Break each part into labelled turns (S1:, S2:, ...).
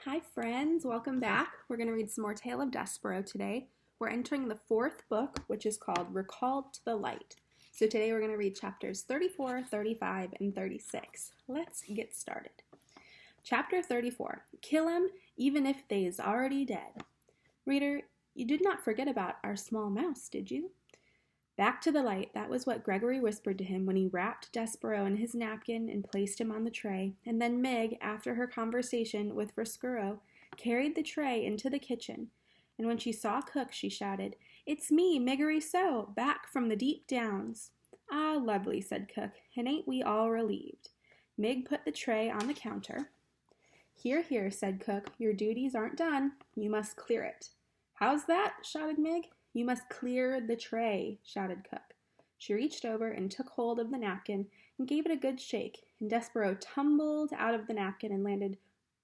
S1: Hi friends, welcome back. We're going to read some more Tale of Despereaux today. We're entering the fourth book, which is called Recalled to the Light. So today we're going to read chapters 34, 35, and 36. Let's get started. Chapter 34, Kill him even if they's already dead. Reader, you did not forget about our small mouse, did you? Back to the light, that was what Gregory whispered to him when he wrapped Despereaux in his napkin and placed him on the tray, and then Meg, after her conversation with Roscuro, carried the tray into the kitchen, and when she saw Cook, she shouted, "It's me, Miggery Sow, back from the deep downs." "Ah, lovely," said Cook, "and ain't we all relieved?" Meg put the tray on the counter. "Here, here," said Cook, "your duties aren't done. You must clear it." "How's that?" shouted Meg. "You must clear the tray," shouted Cook. She reached over and took hold of the napkin and gave it a good shake, and Despereaux tumbled out of the napkin and landed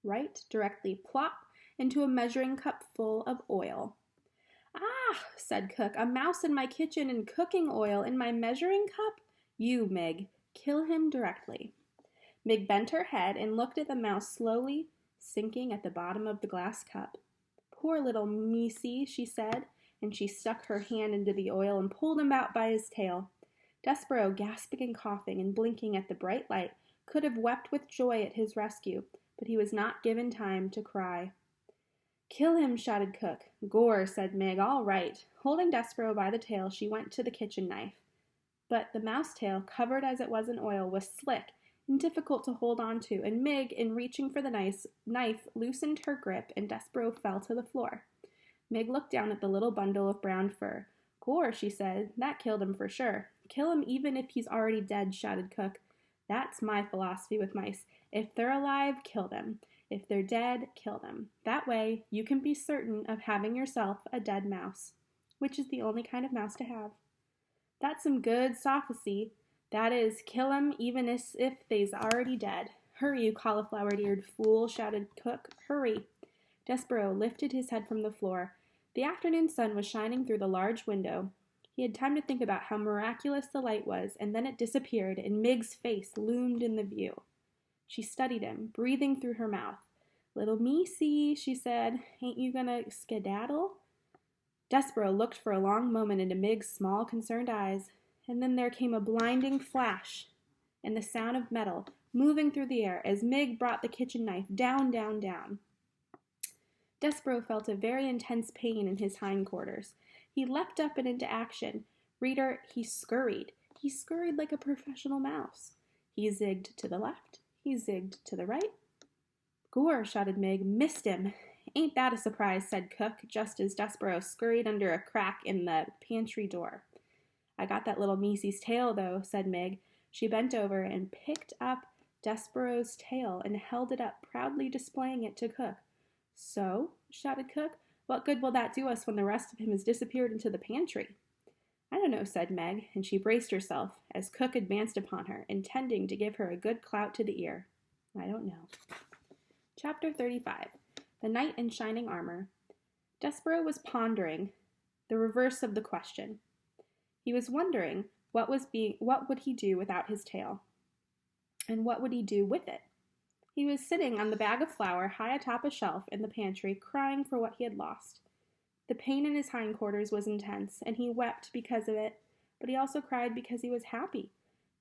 S1: right directly plop into a measuring cup full of oil. "Ah," said Cook, "a mouse in my kitchen and cooking oil in my measuring cup? You, Meg, kill him directly." Meg bent her head and looked at the mouse slowly sinking at the bottom of the glass cup. "Poor little Missy," she said, and she stuck her hand into the oil and pulled him out by his tail. Despereaux, gasping and coughing and blinking at the bright light, could have wept with joy at his rescue, but he was not given time to cry. "Kill him," shouted Cook. "Gore," said Meg. "All right." Holding Despereaux by the tail, she went to the kitchen knife. But the mouse tail, covered as it was in oil, was slick and difficult to hold on to, and Meg, in reaching for the knife, loosened her grip, and Despereaux fell to the floor. Meg looked down at the little bundle of brown fur. "Gore," she said, "that killed him for sure." "Kill him even if he's already dead," shouted Cook. "That's my philosophy with mice. If they're alive, kill them. If they're dead, kill them. That way, you can be certain of having yourself a dead mouse, which is the only kind of mouse to have." "That's some good sophisy. That is, kill 'em even as if they's already dead." "Hurry, you cauliflower-eared fool," shouted Cook. "Hurry." Despereaux lifted his head from the floor. The afternoon sun was shining through the large window. He had time to think about how miraculous the light was, and then it disappeared, and Meg's face loomed in the view. She studied him, breathing through her mouth. "Little Missy," she said, "ain't you gonna skedaddle?" Despereaux looked for a long moment into Meg's small, concerned eyes, and then there came a blinding flash and the sound of metal moving through the air as Meg brought the kitchen knife down, down, down. Despereaux felt a very intense pain in his hindquarters. He leapt up and into action. Reader, he scurried. He scurried like a professional mouse. He zigged to the left. He zigged to the right. "Gore," shouted Meg. "Missed him." "Ain't that a surprise," said Cook, just as Despereaux scurried under a crack in the pantry door. "I got that little Missy's tail, though," said Meg. She bent over and picked up Despereaux's tail and held it up, proudly displaying it to Cook. "So?" shouted Cook. "What good will that do us when the rest of him has disappeared into the pantry?" "I don't know," said Meg, and she braced herself as Cook advanced upon her, intending to give her a good clout to the ear. "I don't know." Chapter 35, The Knight in Shining Armor. Despereaux was pondering the reverse of the question. He was wondering what would he do without his tail, and what would he do with it? He was sitting on the bag of flour high atop a shelf in the pantry, crying for what he had lost. The pain in his hindquarters was intense, and he wept because of it, but he also cried because he was happy.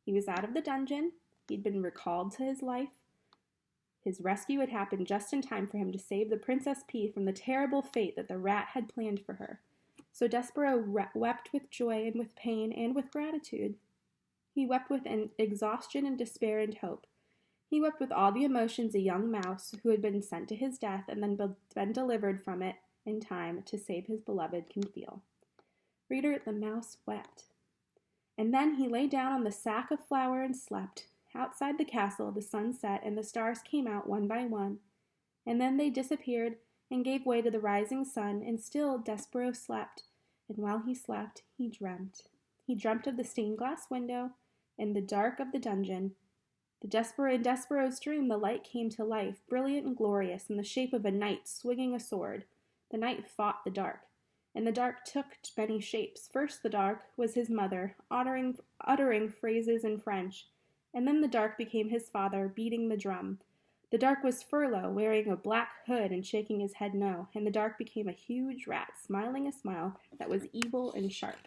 S1: He was out of the dungeon. He'd been recalled to his life. His rescue had happened just in time for him to save the Princess Pea from the terrible fate that the rat had planned for her. So Despereaux wept with joy and with pain and with gratitude. He wept with exhaustion and despair and hope. He wept with all the emotions a young mouse who had been sent to his death and then been delivered from it in time to save his beloved can feel. Reader, the mouse wept. And then he lay down on the sack of flour and slept. Outside the castle, the sun set and the stars came out one by one. And then they disappeared and gave way to the rising sun, and still Despereaux slept. And while he slept, he dreamt. He dreamt of the stained glass window and the dark of the dungeon. In Despereaux's dream, the light came to life, brilliant and glorious, in the shape of a knight swinging a sword. The knight fought the dark, and the dark took many shapes. First the dark was his mother, uttering phrases in French, and then the dark became his father, beating the drum. The dark was Furlough, wearing a black hood and shaking his head no, and the dark became a huge rat, smiling a smile that was evil and sharp.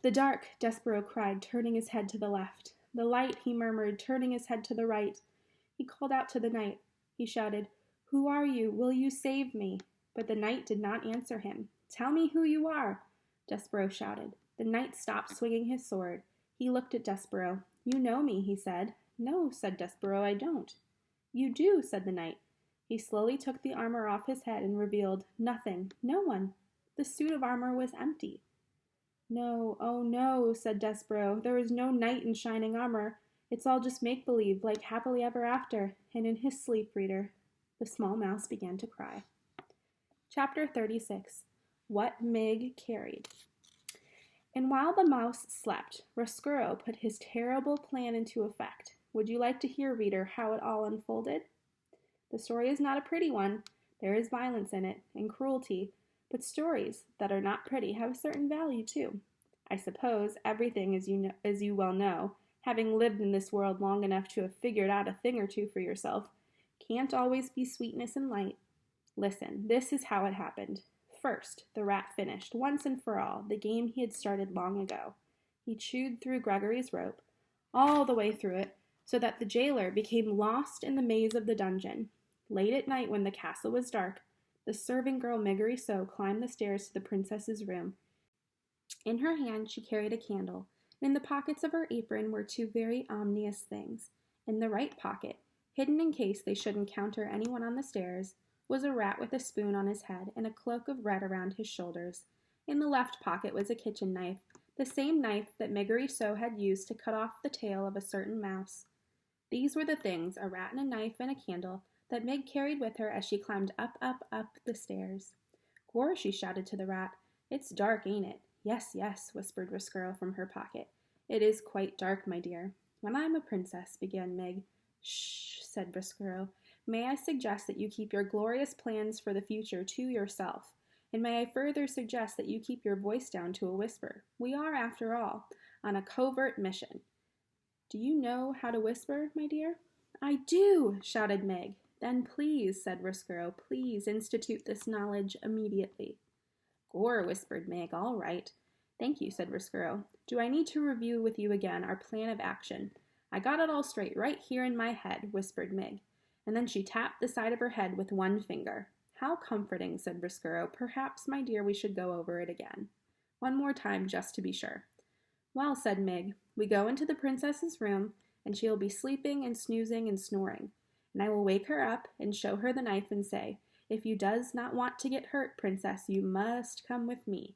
S1: The dark, Despereaux cried, turning his head to the left. The light, he murmured, turning his head to the right. He called out to the night. He shouted, "Who are you? Will you save me?" But the night did not answer him. "Tell me who you are," Despereaux shouted. The knight stopped swinging his sword. He looked at Despereaux. "You know me," he said. "No," said Despereaux, "I don't." "You do," said the knight. He slowly took the armor off his head and revealed nothing, no one. The suit of armor was empty. "No, oh no," said Despereaux. "There is no knight in shining armor. It's all just make-believe, like happily ever after." And in his sleep, reader, the small mouse began to cry. Chapter 36. What Mig Carried. And while the mouse slept, Roscuro put his terrible plan into effect. Would you like to hear, reader, how it all unfolded? The story is not a pretty one. There is violence in it, and cruelty, but stories that are not pretty have a certain value, too. I suppose everything, as you well know, having lived in this world long enough to have figured out a thing or two for yourself, can't always be sweetness and light. Listen, this is how it happened. First, the rat finished, once and for all, the game he had started long ago. He chewed through Gregory's rope, all the way through it, so that the jailer became lost in the maze of the dungeon. Late at night, when the castle was dark, the serving girl Miggery Sow climbed the stairs to the princess's room. In her hand she carried a candle, and in the pockets of her apron were two very ominous things. In the right pocket, hidden in case they should encounter anyone on the stairs, was a rat with a spoon on his head and a cloak of red around his shoulders. In the left pocket was a kitchen knife, the same knife that Miggery Sow had used to cut off the tail of a certain mouse. These were the things, a rat and a knife and a candle, that Mig carried with her as she climbed up the stairs. "Gore," she shouted to the rat. "It's dark, ain't it?" "Yes, yes," whispered Roscuro from her pocket. "It is quite dark, my dear." "When I'm a princess," began Mig. "Shh," said Roscuro. "May I suggest that you keep your glorious plans for the future to yourself? And may I further suggest that you keep your voice down to a whisper? We are, after all, on a covert mission." "Do you know how to whisper, my dear?" "I do," shouted Meg. "Then please," said Roscuro, "please institute this knowledge immediately." "Gore," whispered Meg. "All right." "Thank you," said Roscuro. "Do I need to review with you again our plan of action?" "I got it all straight right here in my head," whispered Meg. And then she tapped the side of her head with one finger. "How comforting," said Roscuro. "Perhaps, my dear, we should go over it again. One more time, just to be sure." "Well," said Meg, "we go into the princess's room, and she will be sleeping and snoozing and snoring. And I will wake her up and show her the knife and say, 'If you does not want to get hurt, princess, you must come with me.'"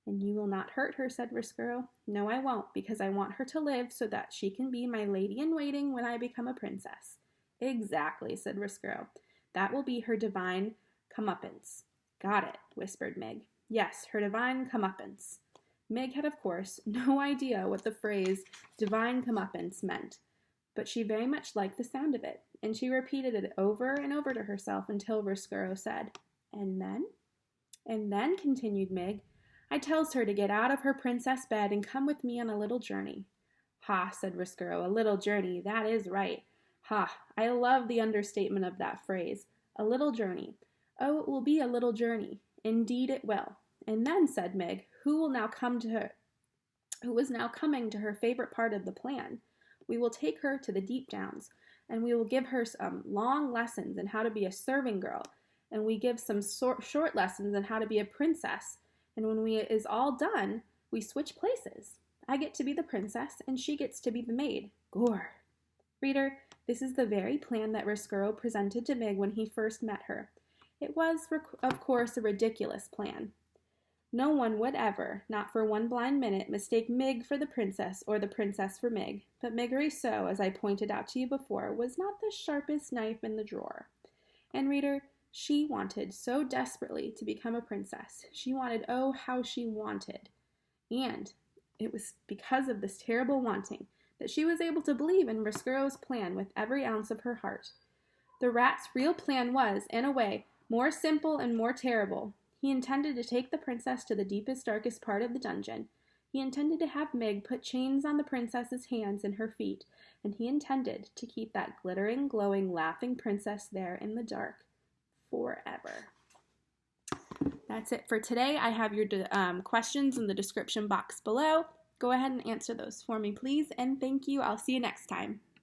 S1: "And you will not hurt her," said Roscuro. "No, I won't, because I want her to live so that she can be my lady-in-waiting when I become a princess." "Exactly," said Roscuro. "That will be her divine comeuppance." "Got it," whispered Meg. "Yes, her divine comeuppance." Meg had, of course, no idea what the phrase divine comeuppance meant, but she very much liked the sound of it, and she repeated it over and over to herself until Roscuro said, "And then?" "And then," continued Meg, "I tells her to get out of her princess bed and come with me on a little journey." "Ha," said Roscuro, "a little journey, that is right. Ha, I love the understatement of that phrase. A little journey. Oh, it will be a little journey. Indeed it will." "And then," said Meg, who was now coming to her favorite part of the plan, "we will take her to the deep downs, and we will give her some long lessons in how to be a serving girl, and we give some short lessons in how to be a princess, and when we is all done, we switch places. I get to be the princess, and she gets to be the maid. Gore." Reader, this is the very plan that Roscuro presented to Meg when he first met her. It was, of course, a ridiculous plan. No one would ever, not for one blind minute, mistake Mig for the princess or the princess for Mig. But Miggery Sow, as I pointed out to you before, was not the sharpest knife in the drawer. And reader, she wanted so desperately to become a princess. She wanted, oh, how she wanted. And it was because of this terrible wanting that she was able to believe in Roscuro's plan with every ounce of her heart. The rat's real plan was, in a way, more simple and more terrible. He intended to take the princess to the deepest, darkest part of the dungeon. He intended to have Mig put chains on the princess's hands and her feet, and he intended to keep that glittering, glowing, laughing princess there in the dark forever. That's it for today. I have your questions in the description box below. Go ahead and answer those for me, please, and thank you. I'll see you next time.